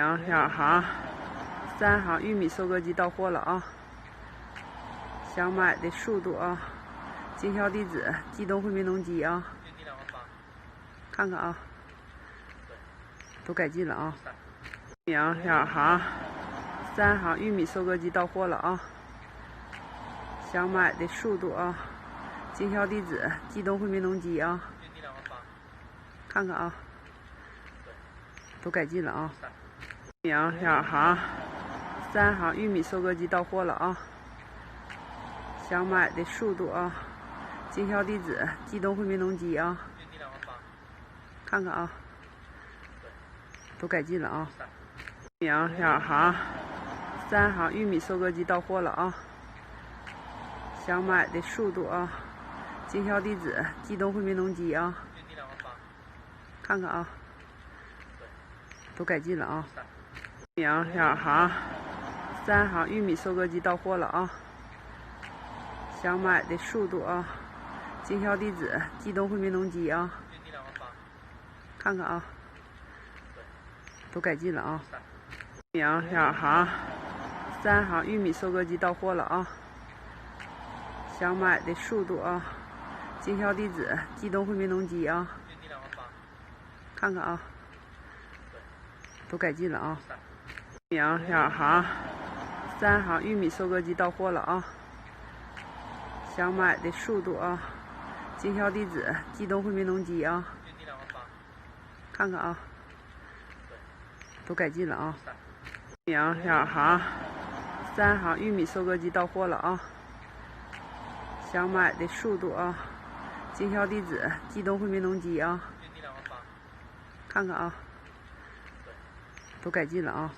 2行，3行玉米收割机到货了啊！想买的速度啊！经销地址：冀东惠民农机啊。看看啊，都改进了啊！2行，3行玉米收割机到货了啊！想买的速度啊！经销地址：冀东惠民农机啊。看看啊，都改进了啊！2行，3行玉米收割机到货了啊！想买的速度啊！经销地址：冀东惠民农机啊。看看啊，都改进了啊！2行，3行玉米收割机到货了啊！想买的速度啊！经销地址：冀东惠民农机啊。看看啊，都改进了啊！2行，3行玉米收割机到货了啊！想买的速度啊！经销地址：冀东惠民农机啊。看看啊，都改进了啊！2行，3行玉米收割机到货了啊！想买的速度啊！经销地址：冀东惠民农机啊。看看啊，都改进了啊！2行，3行玉米收割机到货了啊！想买的速度啊！经销地址：冀东惠民农机啊。看看啊，都改进了啊！2行，3行玉米收割机到货了啊！想买的速度啊！经销地址：冀东惠民农机啊。看看啊，都改进了啊